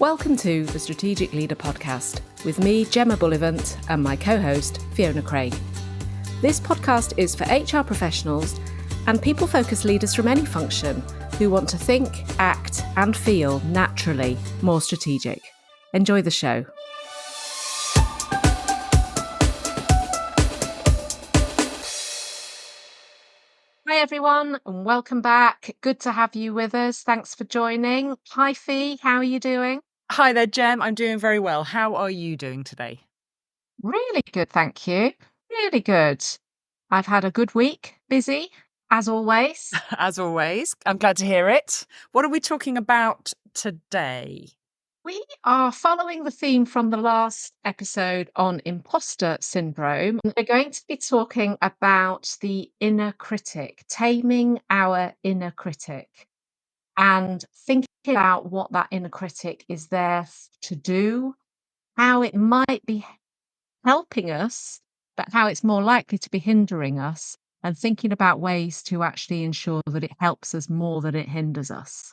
Welcome to the Strategic Leader Podcast with me, Gemma Bullivant, and my co-host, Fiona Craig. This podcast is for HR professionals and people-focused leaders from any function who want to think, act, and feel naturally more strategic. Enjoy the show. Hi everyone, and welcome back. Good to have you with us. Thanks for joining. Hi Fee, how are you doing? Hi there, Gem. I'm doing very well. How are you doing today? Really good, thank you. Really good. I've had a good week, busy, as always. As always, I'm glad to hear it. What are we talking about today? We are following the theme from the last episode on imposter syndrome. We're going to be talking about the inner critic, taming our inner critic, and thinking about what that inner critic is there to do, how it might be helping us, but how it's more likely to be hindering us, and thinking about ways to actually ensure that it helps us more than it hinders us.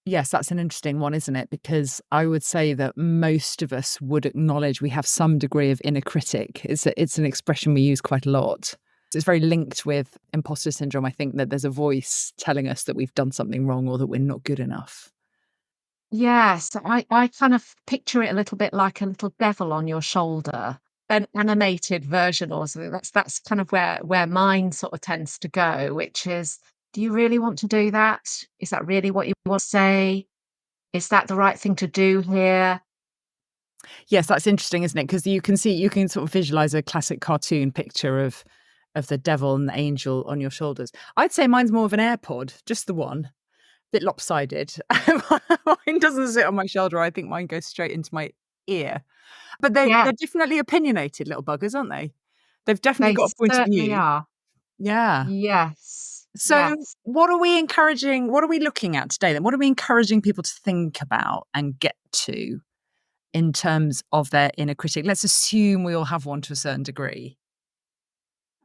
Yes, that's an interesting one, isn't it? Because I would say that most of us would acknowledge we have some degree of inner critic. It's an expression we use quite a lot. It's very linked with imposter syndrome. I think that there's a voice telling us that we've done something wrong or that we're not good enough. Yes, I kind of picture it a little bit like a little devil on your shoulder, an animated version or something. That's kind of where mine sort of tends to go, which is, do you really want to do that? Is that really what you want to say? Is that the right thing to do here? Yes, that's interesting, isn't it? Because you can sort of visualize a classic cartoon picture of the devil and the angel on your shoulders. I'd say mine's more of an AirPod, just the one, bit lopsided. Mine doesn't sit on my shoulder. I think mine goes straight into my ear. But Yeah, they're definitely opinionated little buggers, aren't they? They've definitely they got a point of certainly view. are. Yeah. Yes, So yes. what are we encouraging? What are we looking at today then? What are we encouraging people to think about and get to in terms of their inner critic? Let's assume we all have one to a certain degree.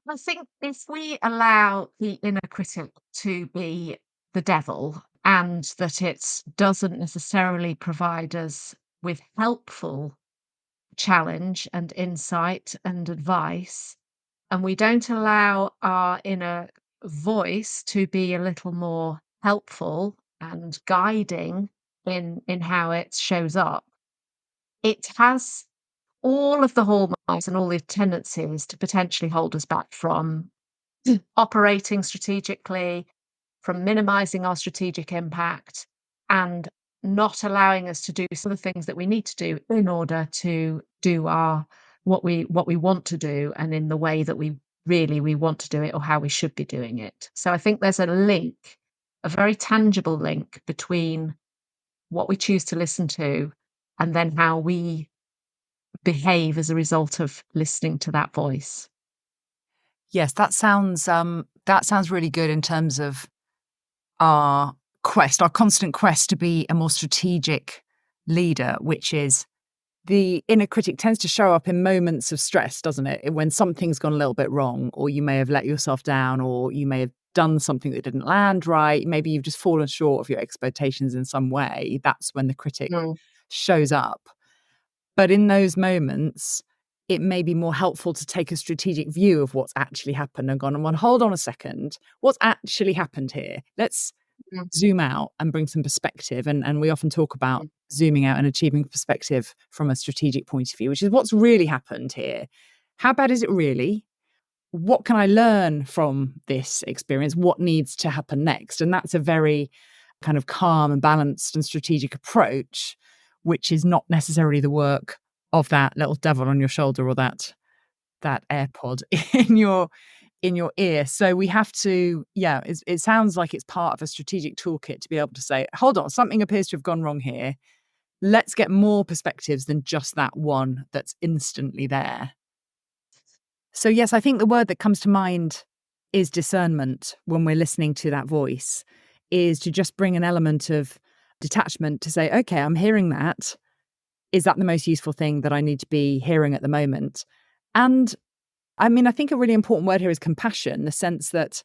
I think if we allow the inner critic to be the devil and that it doesn't necessarily provide us with helpful challenge and insight and advice, and we don't allow our inner voice to be a little more helpful and guiding in how it shows up, it has all of the hallmarks and all the tendencies to potentially hold us back from operating strategically, from minimizing our strategic impact, and not allowing us to do some of the things that we need to do in order to do our what we want to do and in the way that we want to do it or how we should be doing it. So I think there's a link, a very tangible link between what we choose to listen to and then how we behave as a result of listening to that voice. Yes, that sounds really good in terms of our our constant quest to be a more strategic leader, which is the inner critic tends to show up in moments of stress, doesn't it? When something's gone a little bit wrong, or you may have let yourself down, or you may have done something that didn't land right. Maybe you've just fallen short of your expectations in some way. That's when the critic Mm. shows up. But in those moments, it may be more helpful to take a strategic view of what's actually happened and gone, well, hold on a second. What's actually happened here? Let's Mm. zoom out and bring some perspective. And we often talk about Mm. zooming out and achieving perspective from a strategic point of view, which is what's really happened here. How bad is it really? What can I learn from this experience? What needs to happen next? And that's a very kind of calm and balanced and strategic approach, which is not necessarily the work of that little devil on your shoulder or that AirPod in your ear. So we have to, it sounds like it's part of a strategic toolkit to be able to say, hold on, something appears to have gone wrong here. Let's get more perspectives than just that one that's instantly there. So yes, I think the word that comes to mind is discernment when we're listening to that voice, is to just bring an element of detachment to say, okay, I'm hearing that. Is that the most useful thing that I need to be hearing at the moment? And I mean, I think a really important word here is compassion, the sense that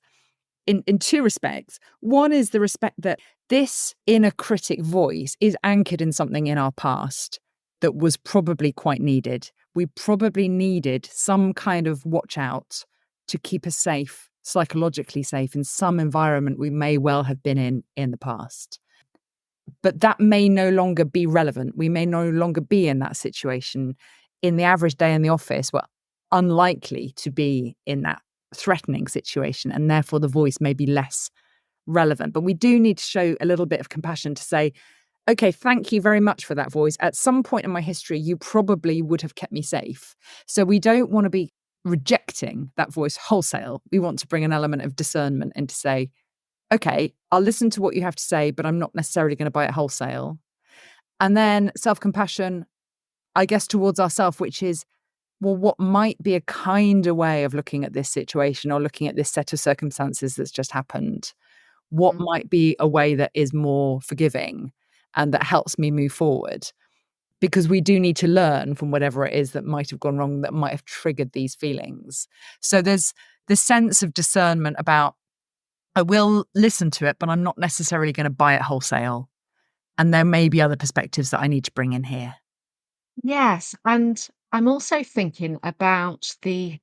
in two respects. One is the respect that this inner critic voice is anchored in something in our past that was probably quite needed. We probably needed some kind of watch out to keep us safe, psychologically safe in some environment we may well have been in the past. But that may no longer be relevant. We may no longer be in that situation in the average day in the office. We're unlikely to be in that threatening situation, and therefore the voice may be less relevant. But we do need to show a little bit of compassion to say, okay, thank you very much for that voice. At some point in my history, you probably would have kept me safe. So we don't want to be rejecting that voice wholesale. We want to bring an element of discernment and to say, okay, I'll listen to what you have to say, but I'm not necessarily going to buy it wholesale. And then self-compassion, I guess, towards ourselves, which is, well, what might be a kinder way of looking at this situation or looking at this set of circumstances that's just happened? What Mm. might be a way that is more forgiving and that helps me move forward? Because we do need to learn from whatever it is that might have gone wrong, that might have triggered these feelings. So there's this sense of discernment about, I will listen to it, but I'm not necessarily going to buy it wholesale. And there may be other perspectives that I need to bring in here. Yes, and I'm also thinking about the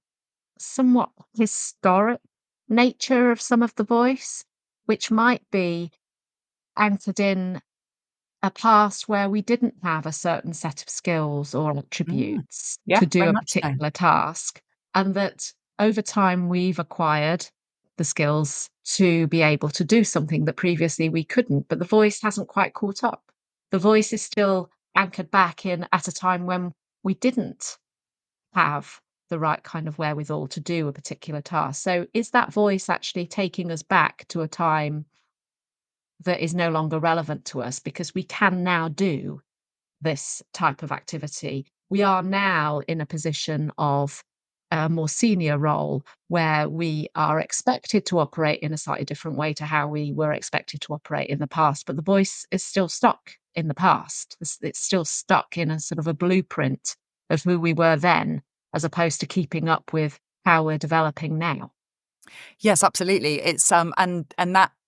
somewhat historic nature of some of the voice, which might be anchored in a past where we didn't have a certain set of skills or Mm, attributes yeah, to do very a much so. particular task, and that over time we've acquired the skills to be able to do something that previously we couldn't, but the voice hasn't quite caught up. The voice is still anchored back in at a time when we didn't have the right kind of wherewithal to do a particular task. So is that voice actually taking us back to a time that is no longer relevant to us because we can now do this type of activity? We are now in a position of a more senior role where we are expected to operate in a slightly different way to how we were expected to operate in the past, but the voice is still stuck in the past. It's still stuck in a sort of a blueprint of who we were then, as opposed to keeping up with how we're developing now. Yes, absolutely. It's and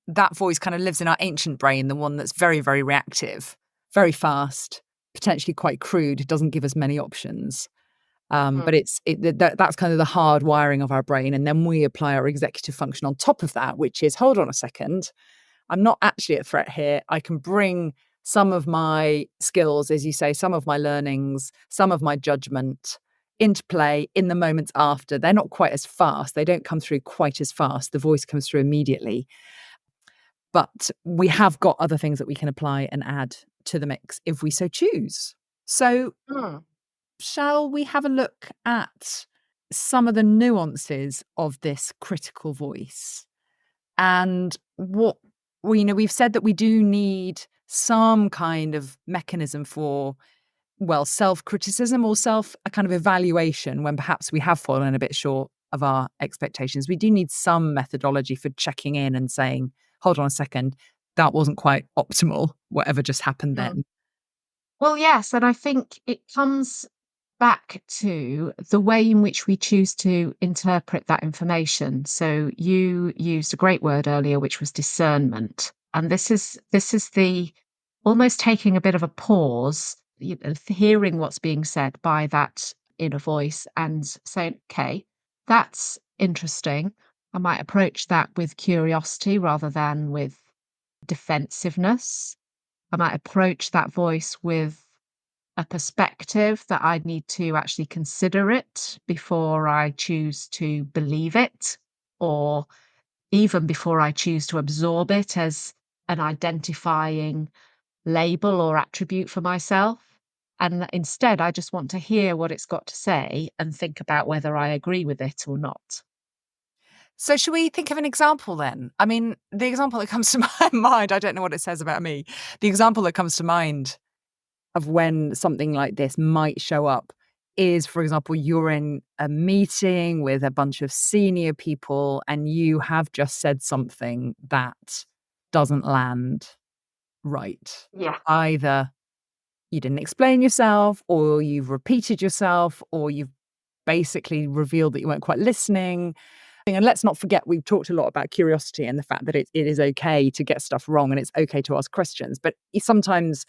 that voice kind of lives in our ancient brain, the one that's very, very reactive, very fast, potentially quite crude. It doesn't give us many options. But that's kind of the hard wiring of our brain, and then we apply our executive function on top of that, which is, hold on a second, I'm not actually at threat here. I can bring some of my skills, as you say, some of my learnings, some of my judgment into play in the moments after. They're not quite as fast. They don't come through quite as fast. The voice comes through immediately. But we have got other things that we can apply and add to the mix if we so choose. So, Mm. shall we have a look at some of the nuances of this critical voice? And what we've said that we do need some kind of mechanism for, well, self-criticism or a kind of evaluation when perhaps we have fallen a bit short of our expectations. We do need some methodology for checking in and saying, hold on a second, that wasn't quite optimal, whatever just happened Mm. then. Well, yes, and I think it comes back to the way in which we choose to interpret that information. So you used a great word earlier, which was discernment. And this is the almost taking a bit of a pause, hearing what's being said by that inner voice and saying, okay, that's interesting. I might approach that with curiosity rather than with defensiveness. I might approach that voice with a perspective that I need to actually consider it before I choose to believe it, or even before I choose to absorb it as an identifying label or attribute for myself. And instead, I just want to hear what it's got to say and think about whether I agree with it or not. So should we think of an example then? I mean, the example that comes to my mind, I don't know what it says about me. The example that comes to mind of when something like this might show up is, for example, you're in a meeting with a bunch of senior people and you have just said something that doesn't land right. Yeah. Either you didn't explain yourself, or you've repeated yourself, or you've basically revealed that you weren't quite listening. And let's not forget, we've talked a lot about curiosity and the fact that it is okay to get stuff wrong and it's okay to ask questions. But sometimes,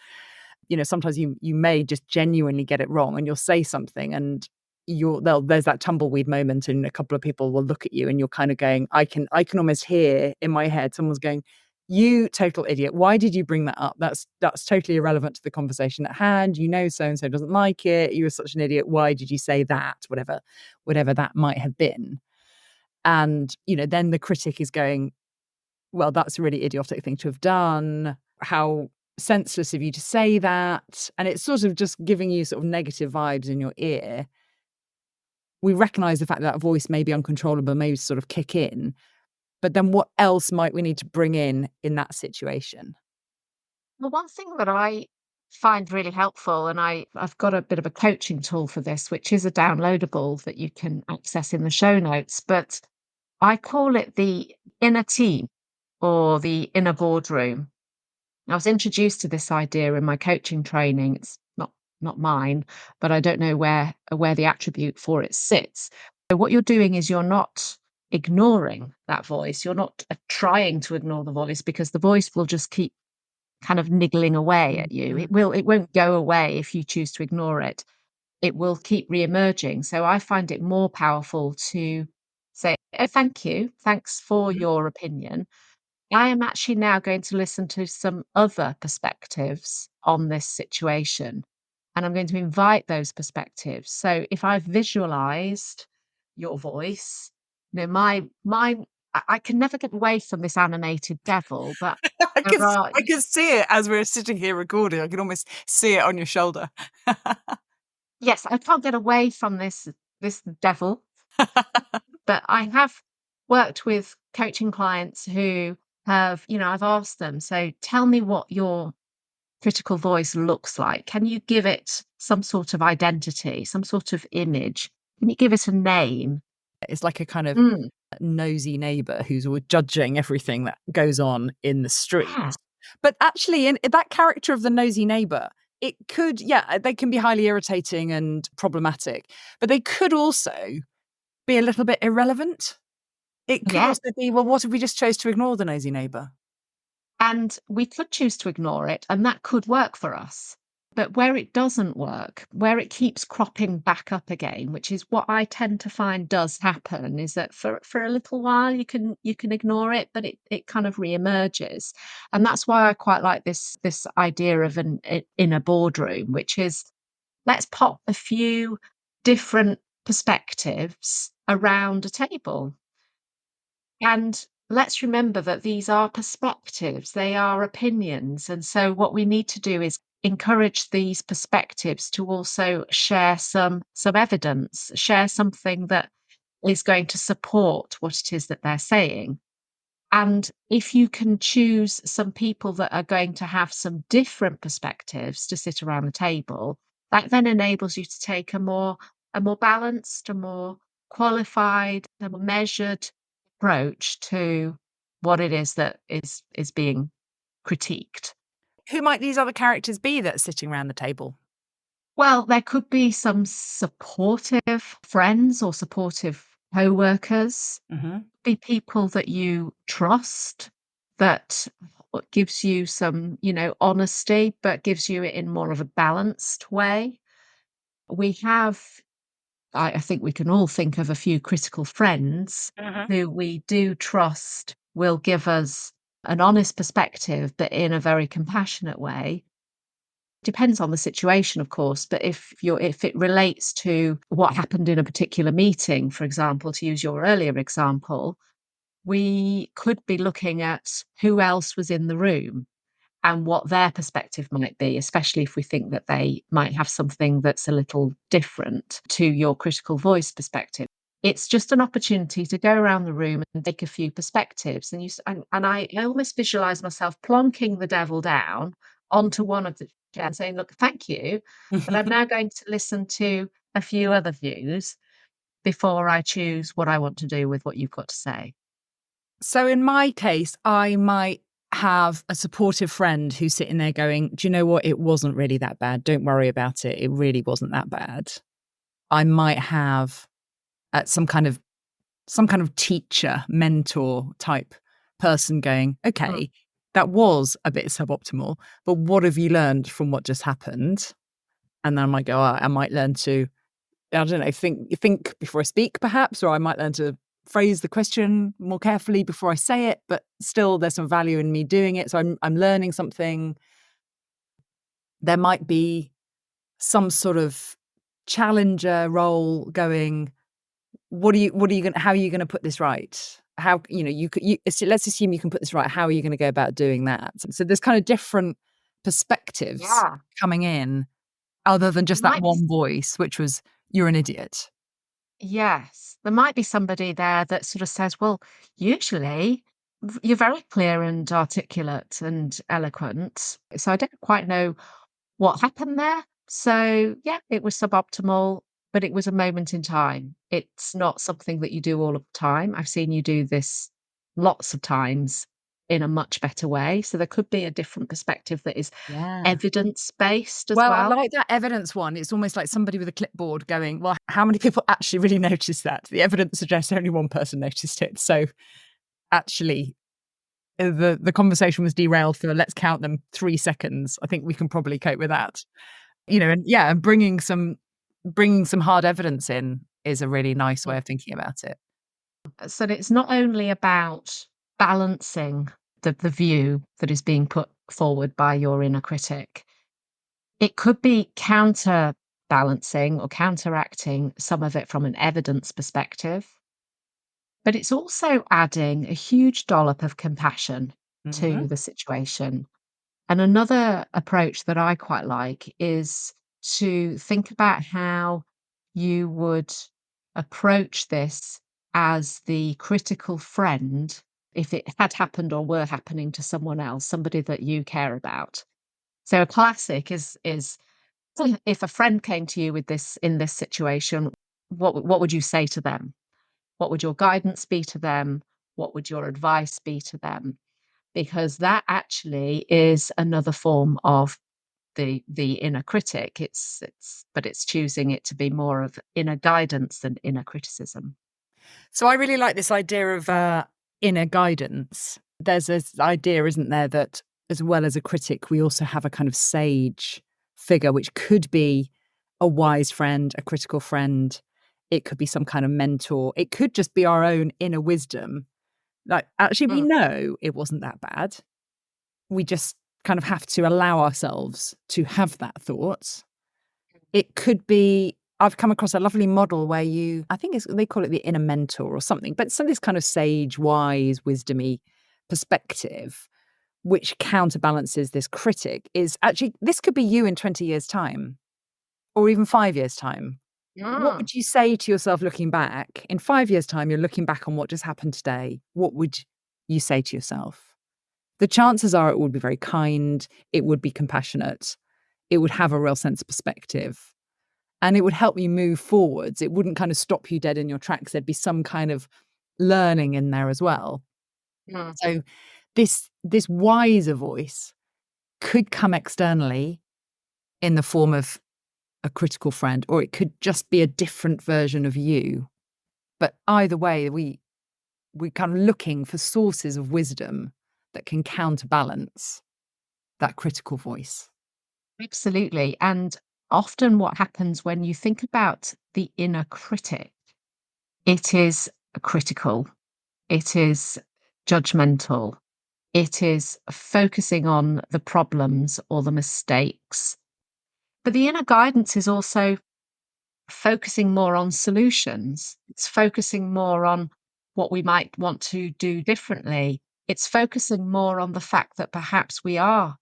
sometimes you may just genuinely get it wrong, and you'll say something and there's that tumbleweed moment, and a couple of people will look at you and you're kind of going, I can almost hear in my head someone's going, you total idiot, why did you bring that up? That's totally irrelevant to the conversation at hand. So and so doesn't like it. You were such an idiot. Why did you say that? Whatever that might have been. And then the critic is going, well, that's a really idiotic thing to have done. How senseless of you to say that. And it's sort of just giving you sort of negative vibes in your ear. We recognize the fact that voice may be uncontrollable, may sort of kick in. But then what else might we need to bring in that situation? Well, one thing that I find really helpful, and I've got a bit of a coaching tool for this, which is a downloadable that you can access in the show notes, but I call it the inner team or the inner boardroom. I was introduced to this idea in my coaching training. It's not mine, but I don't know where the attribute for it sits. So what you're doing is you're not ignoring that voice. You're not trying to ignore the voice, because the voice will just keep kind of niggling away at you. Mhm. It won't go away if you choose to ignore it. It will keep re-emerging. So I find it more powerful to say, oh, thank you. Thanks for Mhm. your opinion. I am actually now going to listen to some other perspectives on this situation, and I'm going to invite those perspectives. So if I've visualized your voice, I can never get away from this animated devil, but there are, I can see it as we're sitting here recording. I can almost see it on your shoulder. yes, I can't get away from this devil, but I have worked with coaching clients who have, I've asked them, so tell me what your critical voice looks like. Can you give it some sort of identity, some sort of image? Can you give it a name? It's like a kind of Mm, nosy neighbor who's always judging everything that goes on in the street. yeah. But actually, in that character of the nosy neighbor, it could, they can be highly irritating and problematic, but they could also be a little bit irrelevant. It could Yes. also be, well, what if we just chose to ignore the nosy neighbor? And we could choose to ignore it, and that could work for us. But where it doesn't work, where it keeps cropping back up again, which is what I tend to find does happen, is that for a little while you can ignore it, but it kind of reemerges. And that's why I quite like this idea of an inner boardroom, which is, let's pop a few different perspectives around a table. And let's remember that these are perspectives, they are opinions. And so, what we need to do is encourage these perspectives to also share some evidence, share something that is going to support what it is that they're saying. And if you can choose some people that are going to have some different perspectives to sit around the table, that then enables you to take a more balanced, a more qualified, a more measured approach to what it is that is being critiqued. Who might these other characters be that's sitting around the table? Well, there could be some supportive friends or supportive co-workers, Hmm. be people that you trust, that gives you some, honesty, but gives you it in more of a balanced way. We have, I think we can all think of a few critical friends Hmm. who we do trust will give us an honest perspective, but in a very compassionate way. Depends on the situation, of course, but if it relates to what happened in a particular meeting, for example, to use your earlier example, we could be looking at who else was in the room and what their perspective might be, especially if we think that they might have something that's a little different to your critical voice perspective. It's just an opportunity to go around the room and take a few perspectives. And I almost visualize myself plonking the devil down onto one of the chairs and saying, look, thank you, but I'm now going to listen to a few other views before I choose what I want to do with what you've got to say. So in my case, I might have a supportive friend who's sitting there going, do you know what? It wasn't really that bad. Don't worry about it. It really wasn't that bad. I might have some kind of some kind of teacher, mentor type person going, Mm. okay, that was a bit suboptimal, but what have you learned from what just happened? And then I might go, oh, I might learn to, I don't know, think before I speak, perhaps, or I might learn to phrase the question more carefully before I say it, but still there's some value in me doing it. So I'm learning something. There might be some sort of challenger role going, what are you going how are you going to put this right? How, you could, let's assume you can put this right. How are you going to go about doing that? So there's kind of different perspectives Yeah. coming in other than There just that might be one voice, which was, you're an idiot. Yes, there might be somebody there that sort of says, "Well, usually you're very clear and articulate and eloquent, so I don't quite know what happened there. So, yeah, it was suboptimal, but it was a moment in time. It's not something that you do all of the time. I've seen you do this lots of times in a much better way." So there could be a different perspective that is Yeah. evidence-based as Well, I well. like that evidence one. It's almost like somebody with a clipboard going, well, how many people actually really noticed that? The evidence suggests only one person noticed it. So actually, the conversation was derailed for, let's count them, 3 seconds. I think we can probably cope with that. And yeah, and bringing some hard evidence in is a really nice way Mm. of thinking about it. So it's not only about balancing the view that is being put forward by your inner critic. It could be counterbalancing or counteracting some of it from an evidence perspective, but it's also adding a huge dollop of compassion Mhm. to the situation. And another approach that I quite like is to think about how you would approach this as the critical friend if it had happened or were happening to someone else, somebody that you care about. So a classic is if a friend came to you with this in this situation, what would you say to them? What would your guidance be to them? What would your advice be to them? Because that actually is another form of the inner critic. It's choosing it to be more of inner guidance than inner criticism. So I really like this idea of inner guidance. There's this idea, isn't there, that as well as a critic, we also have a kind of sage figure, which could be a wise friend, a critical friend. It could be some kind of mentor. It could just be our own inner wisdom. Like, actually, we Mm, know it wasn't that bad. We just kind of have to allow ourselves to have that thought. It could be, I've come across a lovely model where I think they call it the inner mentor or something, but some this kind of sage, wise, wisdomy perspective, which counterbalances this critic, is actually, this could be you in 20 years' time or even 5 years' time. What mm, would you say to yourself looking back? In 5 years' time, you're looking back on what just happened today. What would you say to yourself? The chances are it would be very kind, it would be compassionate, it would have a real sense of perspective, and it would help you move forwards. It wouldn't kind of stop you dead in your tracks. There'd be some kind of learning in there as well. mm, So this wiser voice could come externally in the form of a critical friend, or it could just be a different version of you. But either way, we're kind of looking for sources of wisdom that can counterbalance that critical voice. absolutely. And often what happens when you think about the inner critic, it is critical, it is judgmental, it is focusing on the problems or the mistakes. But the inner guidance is also focusing more on solutions. It's focusing more on what we might want to do differently. It's focusing more on the fact that perhaps we are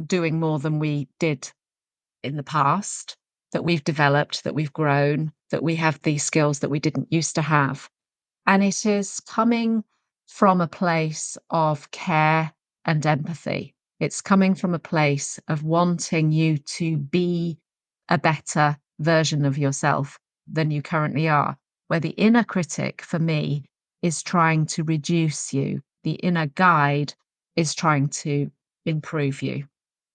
doing more than we did in the past, that we've developed, that we've grown, that we have these skills that we didn't used to have. And it is coming from a place of care and empathy. It's coming from a place of wanting you to be a better version of yourself than you currently are. Where the inner critic, for me, is trying to reduce you, the inner guide is trying to improve you.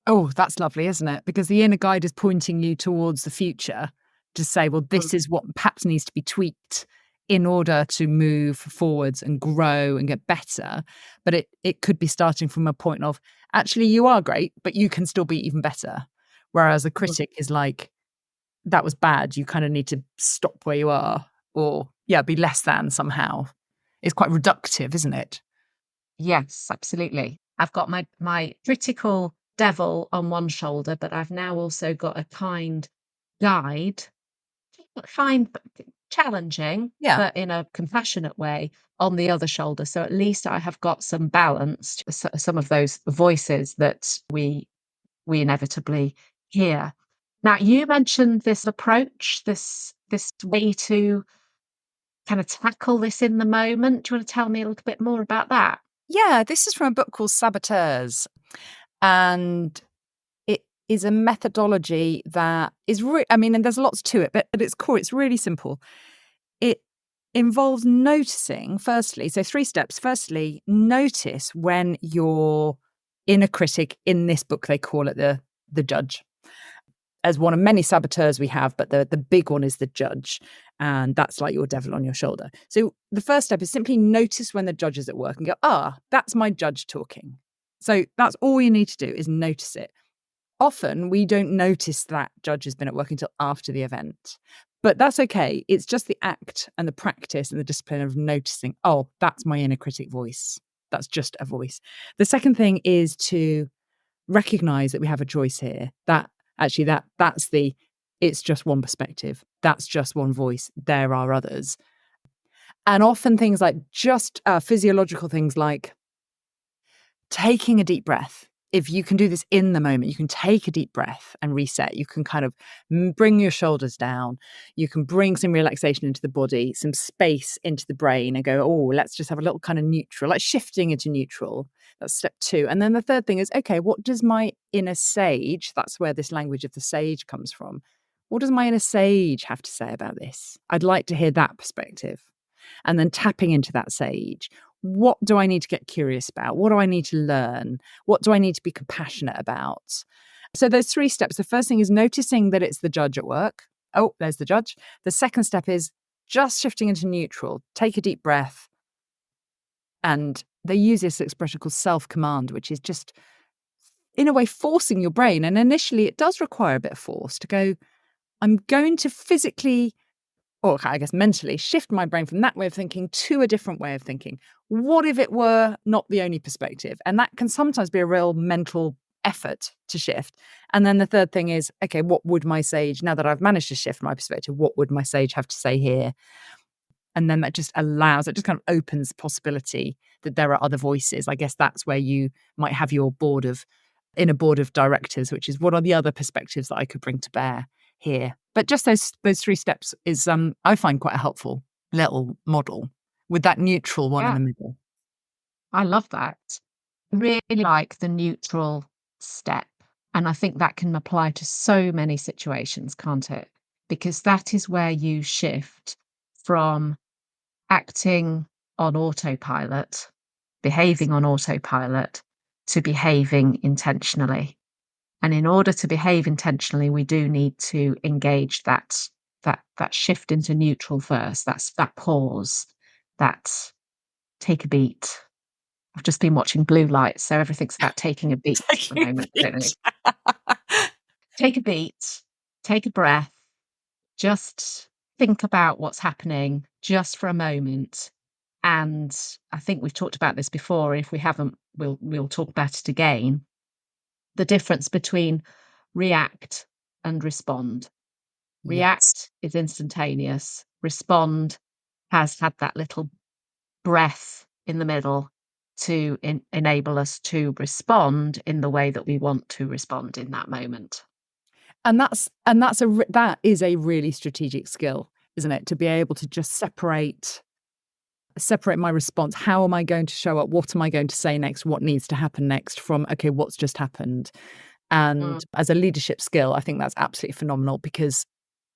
Oh, that's lovely, isn't it? Because the inner guide is pointing you towards the future to say, well, Mm, this is what perhaps needs to be tweaked in order to move forwards and grow and get better. But it could be starting from a point of, actually, you are great, but you can still be even better. Whereas a Mm. critic is like, that was bad. You kind of need to stop where you are, or be less than somehow. It's quite reductive, isn't it? Yes, absolutely. I've got my critical devil on one shoulder, but I've now also got a kind guide, kind but challenging, Yeah. but in a compassionate way on the other shoulder. So at least I have got some balance to some of those voices that we inevitably hear. Now, you mentioned this approach, this way to kind of tackle this in the moment. Do you want to tell me a little bit more about that? Yeah, this is from a book called Saboteurs. And it is a methodology that is I mean, and there's lots to it, but at its core, it's really simple. It involves noticing, firstly, so 3 steps. Firstly, notice when your inner critic, in this book, they call it the judge, as one of many saboteurs we have, but the big one is the judge. And that's like your devil on your shoulder. So the first step is simply notice when the judge is at work and go, that's my judge talking. So that's all you need to do is notice it. Often we don't notice that judge has been at work until after the event. But that's okay. It's just the act and the practice and the discipline of noticing, that's my inner critic voice. That's just a voice. The second thing is to recognize that we have a choice here. That actually it's just one perspective. That's just one voice. There are others. And often things like just physiological things like taking a deep breath. If you can do this in the moment, you can take a deep breath and reset. You can kind of bring your shoulders down. You can bring some relaxation into the body, some space into the brain, and go, let's just have a little kind of neutral, like shifting into neutral. That's step 2. And then the third thing is, okay, what does my inner sage, that's where this language of the sage comes from. What does my inner sage have to say about this? I'd like to hear that perspective. And then tapping into that sage. What do I need to get curious about? What do I need to learn? What do I need to be compassionate about? So those 3 steps. The first thing is noticing that it's the judge at work. Oh, there's the judge. The second step is just shifting into neutral. Take a deep breath. And they use this expression called self-command, which is just, in a way, forcing your brain. And initially, it does require a bit of force to go, I'm going to physically, or I guess mentally, shift my brain from that way of thinking to a different way of thinking. What if it were not the only perspective? And that can sometimes be a real mental effort to shift. And then the third thing is, okay, what would my sage, now that I've managed to shift my perspective, what would my sage have to say here? And then that just allows, it just kind of opens possibility that there are other voices. I guess that's where you might have your inner board of directors, which is what are the other perspectives that I could bring to bear here. But just those 3 steps is I find quite a helpful little model with that neutral one in Yeah, the middle. I love that. Really like the neutral step. And I think that can apply to so many situations, can't it? Because that is where you shift from acting on autopilot, Yes. behaving on autopilot, to behaving intentionally. And in order to behave intentionally, we do need to engage that shift into neutral first. That's that pause, that take a beat. I've just been watching Blue Lights, so everything's about taking a beat at the Taking moment, a don't beat. take a beat, take a breath, just think about what's happening just for a moment. And I think we've talked about this before. If we haven't, we'll talk about it again. The difference between react and respond. Yes. React is instantaneous. Respond has had that little breath in the middle to enable us to respond in the way that we want to respond in that moment. And that is a really strategic skill, isn't it? To be able to just separate my response. How am I going to show up? What am I going to say next? What needs to happen next from, okay, what's just happened? And Mm, as a leadership skill, I think that's absolutely phenomenal because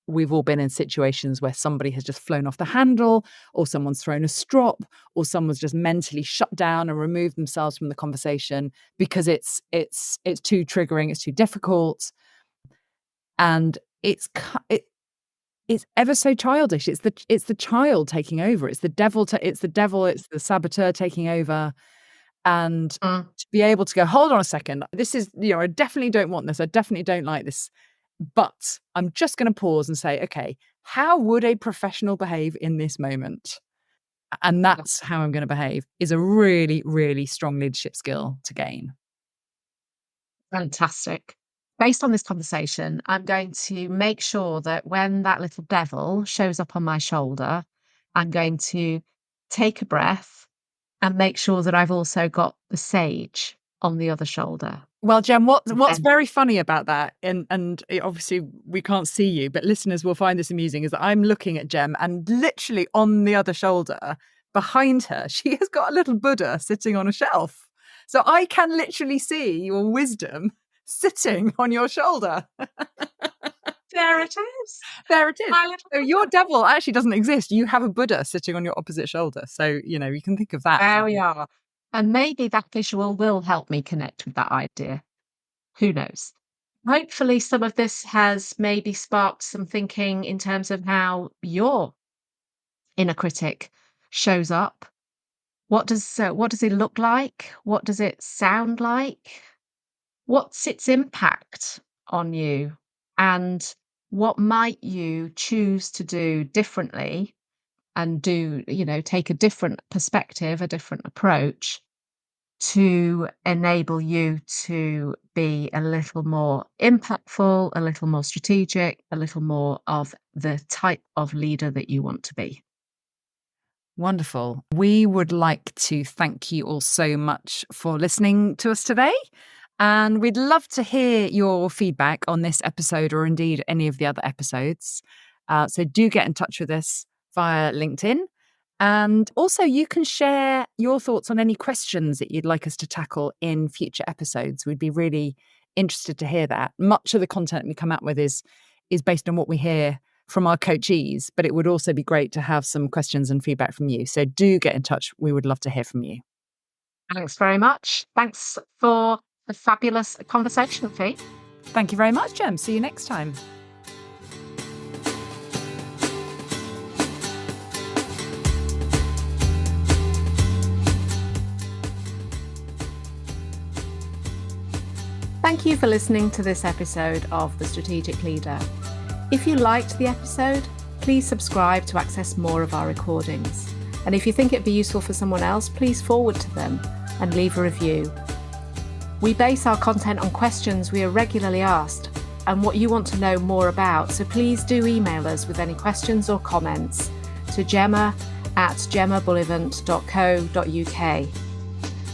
we've all been in situations where somebody has just flown off the handle, or someone's thrown a strop, or someone's just mentally shut down and removed themselves from the conversation because it's too triggering, it's too difficult. And it's ever so childish. It's the child taking over. It's the devil. It's the saboteur taking over. And Mm. to be able to go, hold on a second, this is, I definitely don't want this. I definitely don't like this. But I'm just going to pause and say, okay, how would a professional behave in this moment? And that's how I'm going to behave, is a really, really strong leadership skill to gain. Fantastic. Based on this conversation, I'm going to make sure that when that little devil shows up on my shoulder, I'm going to take a breath and make sure that I've also got the sage on the other shoulder. Well, Jem, what's Then- very funny about that, and obviously we can't see you, but listeners will find this amusing, is that I'm looking at Jem, and literally on the other shoulder, behind her, she has got a little Buddha sitting on a shelf. So I can literally see your wisdom sitting on your shoulder. There it is. There it is. My little So your Buddha. devil actually doesn't exist. You have a Buddha sitting on your opposite shoulder. So, you can think of that. There we are. And maybe that visual will help me connect with that idea. Who knows? Hopefully, some of this has maybe sparked some thinking in terms of how your inner critic shows up. What does it look like? What does it sound like? What's its impact on you? And what might you choose to do differently and take a different perspective, a different approach to enable you to be a little more impactful, a little more strategic, a little more of the type of leader that you want to be. Wonderful. We would like to thank you all so much for listening to us today. And we'd love to hear your feedback on this episode or indeed any of the other episodes. So do get in touch with us via LinkedIn. And also you can share your thoughts on any questions that you'd like us to tackle in future episodes. We'd be really interested to hear that. Much of the content we come out with is based on what we hear from our coachees, but it would also be great to have some questions and feedback from you. So do get in touch. We would love to hear from you. Thanks very much. Thanks for the fabulous conversation, Fee. Thank you very much, Jem. See you next time. Thank you for listening to this episode of The Strategic Leader. If you liked the episode, please subscribe to access more of our recordings. And if you think it'd be useful for someone else, please forward to them and leave a review. We base our content on questions we are regularly asked and what you want to know more about, so please do email us with any questions or comments to gemma@gemmabullivant.co.uk.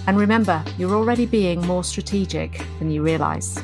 And remember, you're already being more strategic than you realise.